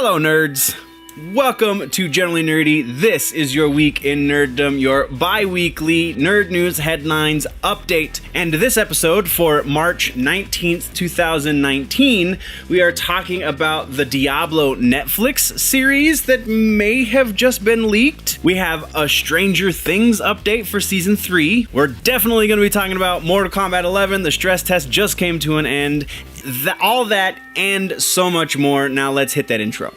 Hello, nerds. Welcome to Generally Nerdy. This is your week in Nerdom, your bi-weekly nerd news headlines update. And this episode for March 19th, 2019, we are talking about the Diablo Netflix series that may have just been leaked. We have a Stranger Things update for Season 3. We're definitely going to be talking about Mortal Kombat 11. The stress test just came to an end. All that and so much more. Now let's hit that intro.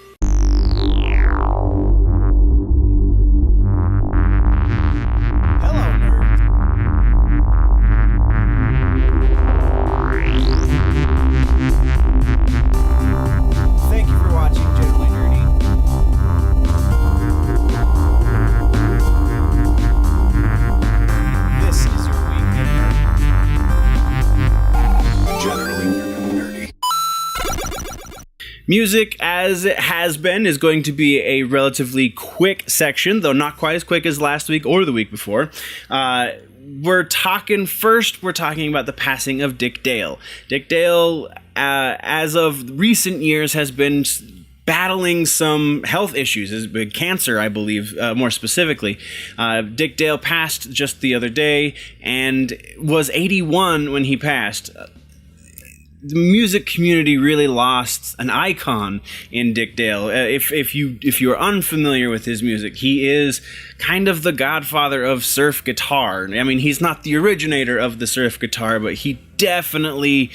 Music, as it has been, is going to be a relatively quick section, though not quite as quick as last week or the week before. We're talking about the passing of Dick Dale. Dick Dale, as of recent years, has been battling some health issues, cancer, I believe, more specifically. Dick Dale passed just the other day and was 81 when he passed. The music community really lost an icon in Dick Dale. If you're unfamiliar with his music, he is kind of the godfather of surf guitar. I mean, he's not the originator of the surf guitar, but he definitely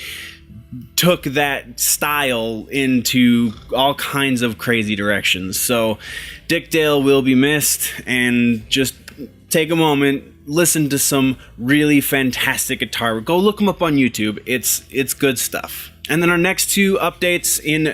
took that style into all kinds of crazy directions. So Dick Dale will be missed, and just take a moment, listen to some really fantastic guitar. Go look them up on YouTube. It's good stuff. And then our next two updates in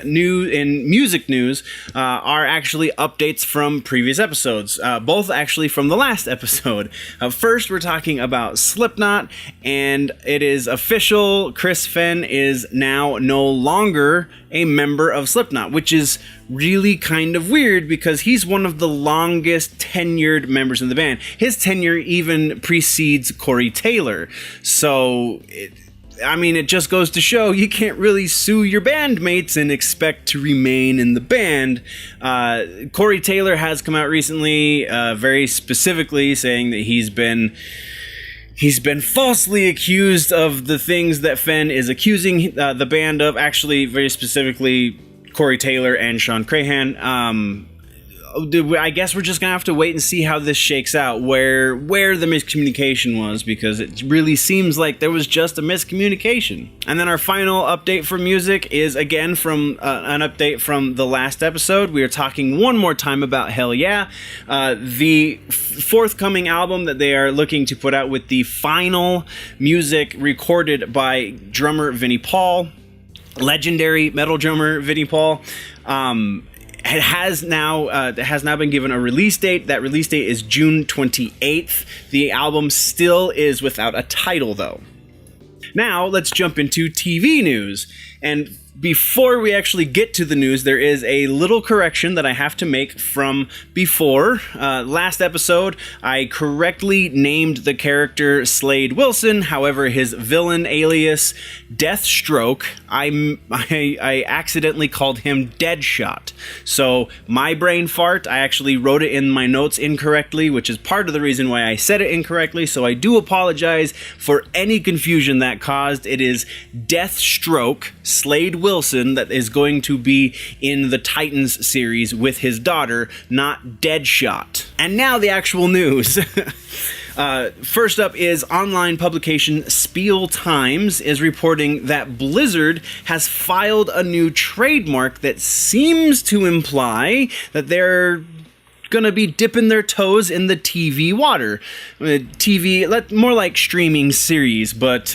music news are actually updates from previous episodes, both actually from the last episode. First, we're talking about Slipknot, and it is official. Chris Fehn is now no longer a member of Slipknot, which is really kind of weird because he's one of the longest tenured members in the band. His tenure even precedes Corey Taylor. So it just goes to show you can't really sue your bandmates and expect to remain in the band. Corey Taylor has come out recently, very specifically saying that he's been falsely accused of the things that Fehn is accusing the band of. Actually, very specifically, Corey Taylor and Sean Crahan. I guess we're just gonna have to wait and see how this shakes out, where the miscommunication was, because it really seems like there was just a miscommunication. And then our final update for music is again from an update from the last episode. We are talking one more time about Hellyeah, the forthcoming album that they are looking to put out with the final music recorded by drummer Vinnie Paul, legendary metal drummer Vinnie Paul. It has now been given a release date. That release date is June 28th. The album still is without a title, though. Now, let's jump into TV news. And before we actually get to the news, there is a little correction that I have to make from before. Last episode, I correctly named the character Slade Wilson. However, his villain alias, Deathstroke, I accidentally called him Deadshot. So, my brain fart, I actually wrote it in my notes incorrectly, which is part of the reason why I said it incorrectly. So, I do apologize for any confusion that caused. It is Deathstroke, Slade Wilson, that is going to be in the Titans series with his daughter, not Deadshot. And now the actual news. First up is online publication Spiel Times is reporting that Blizzard has filed a new trademark that seems to imply that they're gonna be dipping their toes in the TV water. More like streaming series, but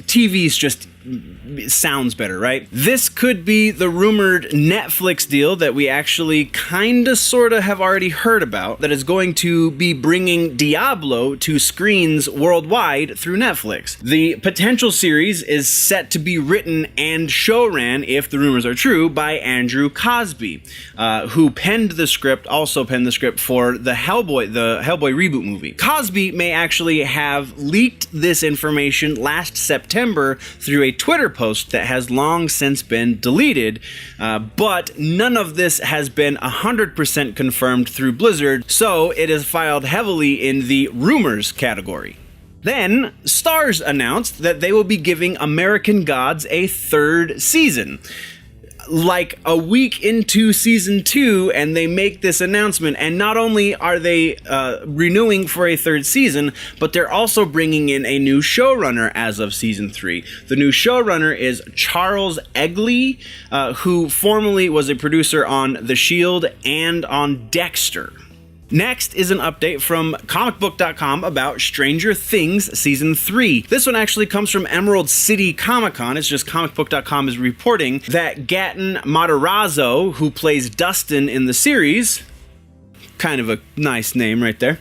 TV's just sounds better, right? This could be the rumored Netflix deal that we actually kinda sorta have already heard about, that is going to be bringing Diablo to screens worldwide through Netflix. The potential series is set to be written and showran, if the rumors are true, by Andrew Cosby, who also penned the script for the Hellboy reboot movie. Cosby may actually have leaked this information last September through a Twitter post that has long since been deleted, but none of this has been 100% confirmed through Blizzard, so it is filed heavily in the rumors category. Then, Starz announced that they will be giving American Gods a third season. Like a week into season 2, and they make this announcement, and not only are they renewing for a third season, but they're also bringing in a new showrunner as of season 3. The new showrunner is Charles Eglee, who formerly was a producer on The Shield and on Dexter. Next is an update from comicbook.com about Stranger Things Season 3. This one actually comes from Emerald City Comic Con. It's just comicbook.com is reporting that Gaten Matarazzo, who plays Dustin in the series, kind of a nice name right there,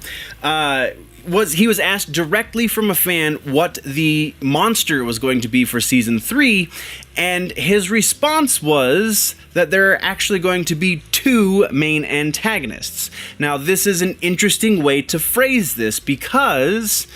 he was asked directly from a fan what the monster was going to be for Season 3, and his response was that there are actually going to be 2 main antagonists. Now, this is an interesting way to phrase this because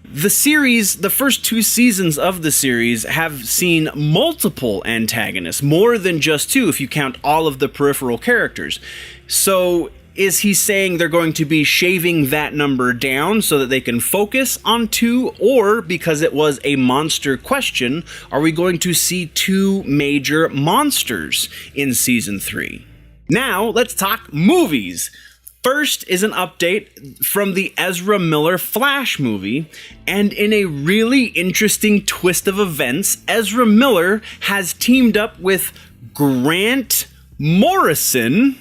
the series, the first 2 seasons of the series, have seen multiple antagonists, more than just 2 if you count all of the peripheral characters. So, is he saying they're going to be shaving that number down so that they can focus on 2? Or, because it was a monster question, are we going to see 2 major monsters in Season 3? Now, let's talk movies. First is an update from the Ezra Miller Flash movie, and in a really interesting twist of events, Ezra Miller has teamed up with Grant Morrison.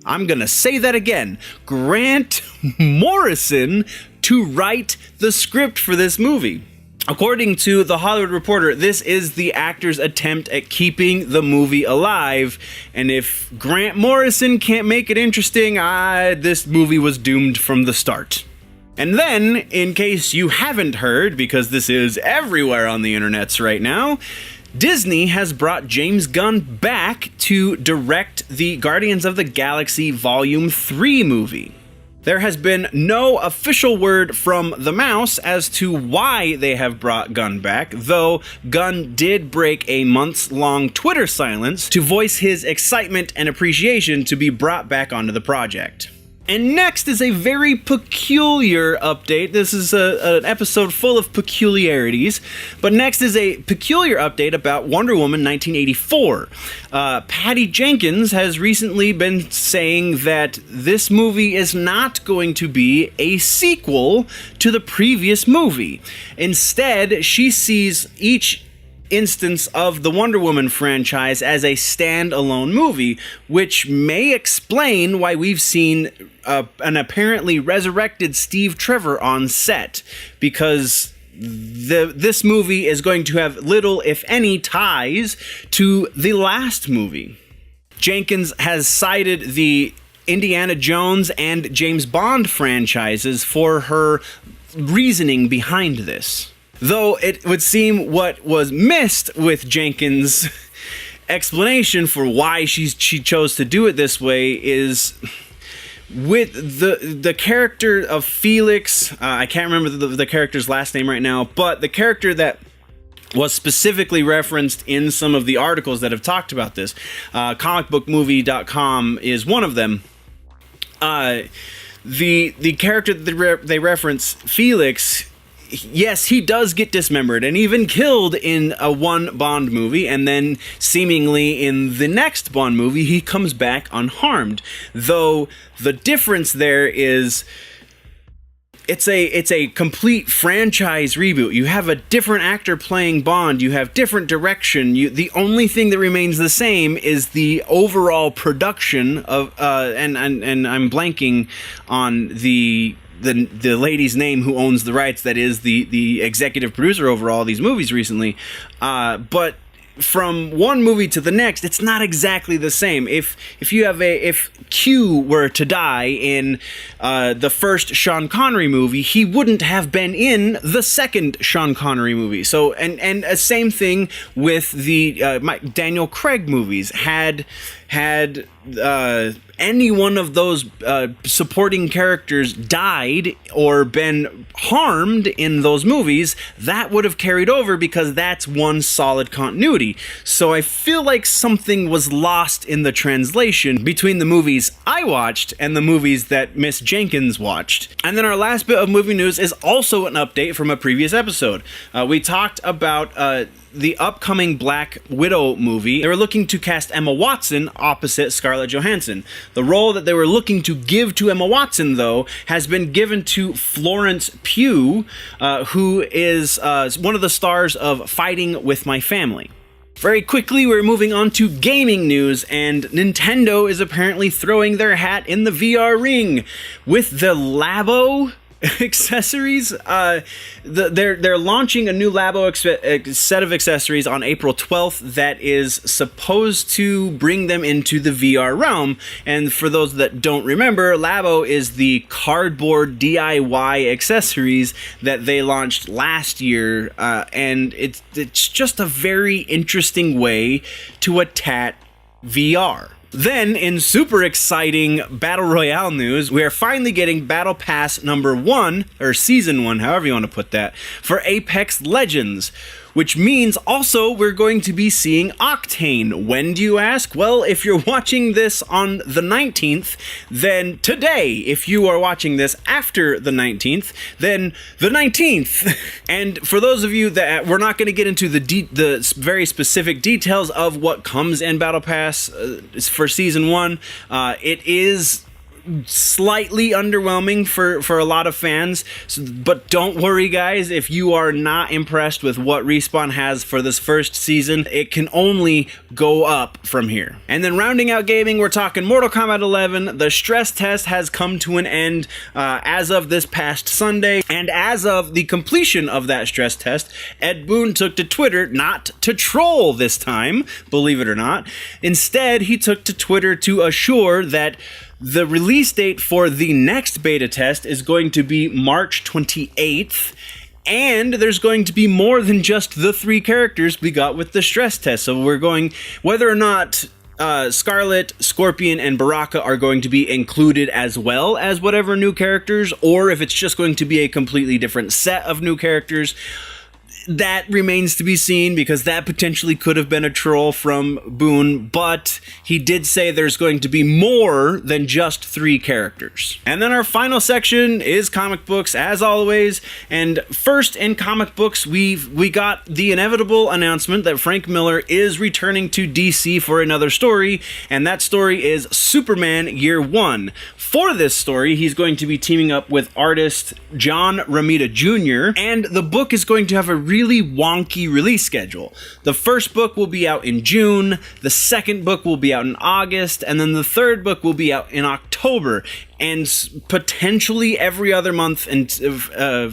I'm going to say that again. Grant Morrison to write the script for this movie. According to The Hollywood Reporter, this is the actor's attempt at keeping the movie alive. And if Grant Morrison can't make it interesting, this movie was doomed from the start. And then, in case you haven't heard, because this is everywhere on the internets right now, Disney has brought James Gunn back to direct the Guardians of the Galaxy Volume 3 movie. There has been no official word from the mouse as to why they have brought Gunn back, though Gunn did break a months-long Twitter silence to voice his excitement and appreciation to be brought back onto the project. And next is a very peculiar update. This is an episode full of peculiarities. But next is a peculiar update about Wonder Woman 1984. Patty Jenkins has recently been saying that this movie is not going to be a sequel to the previous movie. Instead, she sees each instance of the Wonder Woman franchise as a standalone movie, which may explain why we've seen an apparently resurrected Steve Trevor on set, because this movie is going to have little, if any, ties to the last movie. Jenkins has cited the Indiana Jones and James Bond franchises for her reasoning behind this. Though it would seem what was missed with Jenkins' explanation for why she chose to do it this way is with the character of Felix. I can't remember the character's last name right now, but the character that was specifically referenced in some of the articles that have talked about this, comicbookmovie.com is one of them. The character that they reference, Felix, yes, he does get dismembered and even killed in one Bond movie, and then seemingly in the next Bond movie he comes back unharmed. Though the difference there is it's a complete franchise reboot. You have a different actor playing Bond, you have different direction. The only thing that remains the same is the overall production of and I'm blanking on the lady's name who owns the rights, that is the executive producer over all these movies recently, but from one movie to the next, it's not exactly the same. If Q were to die in the first Sean Connery movie, he wouldn't have been in the second Sean Connery movie. So and same thing with the Daniel Craig movies. Had had any one of those supporting characters died or been harmed in those movies, that would have carried over because that's one solid continuity. So I feel like something was lost in the translation between the movies I watched and the movies that Miss Jenkins watched. And then our last bit of movie news is also an update from a previous episode. We talked about the upcoming Black Widow movie. They were looking to cast Emma Watson opposite Scarlett Johansson. The role that they were looking to give to Emma Watson, though, has been given to Florence Pugh, who is one of the stars of Fighting With My Family. Very quickly, we're moving on to gaming news, and Nintendo is apparently throwing their hat in the VR ring with the Labo accessories. They're launching a new Labo set of accessories on April 12th that is supposed to bring them into the VR realm. And for those that don't remember, Labo is the cardboard DIY accessories that they launched last year, and it's just a very interesting way to attack VR. Then, in super exciting Battle Royale news, we are finally getting Battle Pass number 1, or Season 1, however you want to put that, for Apex Legends. Which means also we're going to be seeing Octane. When, do you ask? Well, if you're watching this on the 19th, then today. If you are watching this after the 19th, then the 19th. And for those of you that we're not going to get into the very specific details of what comes in Battle Pass for Season 1, it is slightly underwhelming for a lot of fans, but don't worry guys, if you are not impressed with what Respawn has for this first season, it can only go up from here. And then rounding out gaming, we're talking Mortal Kombat 11. The stress test has come to an end as of this past Sunday, and as of the completion of that stress test, Ed Boon took to Twitter, not to troll this time, believe it or not. Instead, he took to Twitter to assure that the release date for the next beta test is going to be March 28th, and there's going to be more than just the 3 characters we got with the stress test. So we're going, whether or not Scarlet, Scorpion, and Baraka are going to be included as well as whatever new characters, or if it's just going to be a completely different set of new characters, that remains to be seen, because that potentially could have been a troll from Boone, but he did say there's going to be more than just 3 characters. And then our final section is comic books, as always. And first in comic books, we got the inevitable announcement that Frank Miller is returning to DC for another story, and that story is Superman Year One. For this story, he's going to be teaming up with artist John Romita Jr., and the book is going to have a really wonky release schedule. The first book will be out in June, the second book will be out in August, and then the third book will be out in October, and potentially every other month, and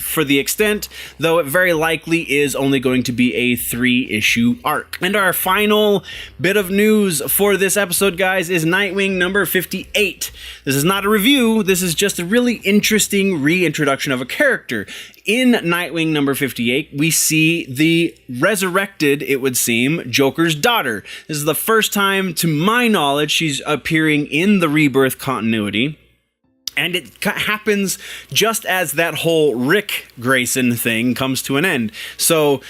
for the extent, though it very likely is only going to be a 3-issue arc. And our final bit of news for this episode, guys, is Nightwing number 58. This is not a review, this is just a really interesting reintroduction of a character. In Nightwing number 58, we see the resurrected, it would seem, Joker's daughter. This is the first time, to my knowledge, she's appearing in the Rebirth continuity. And it happens just as that whole Rick Grayson thing comes to an end. So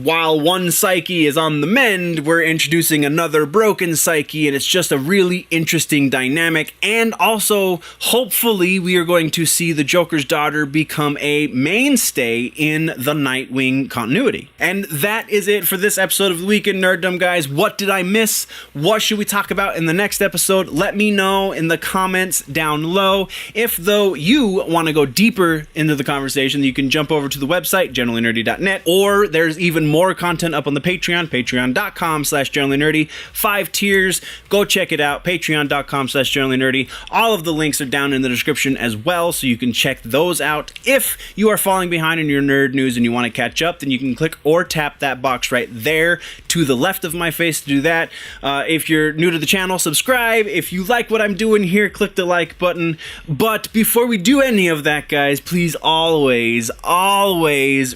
while one psyche is on the mend, we're introducing another broken psyche, and it's just a really interesting dynamic. And also, hopefully, we are going to see the Joker's daughter become a mainstay in the Nightwing continuity. And that is it for this episode of the Week in Nerddom, guys. What did I miss? What should we talk about in the next episode? Let me know in the comments down low. If, though, you want to go deeper into the conversation, you can jump over to the website, generallynerdy.net, or there's even more content up on the Patreon, patreon.com/generallynerdy. 5 tiers. Go check it out, patreon.com/generallynerdy. All of the links are down in the description as well, so you can check those out. If you are falling behind in your nerd news and you want to catch up, then you can click or tap that box right there to the left of my face to do that. If you're new to the channel, subscribe. If you like what I'm doing here, click the like button. But before we do any of that, guys, please always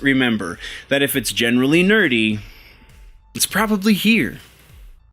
remember that if it's generally nerdy, it's probably here.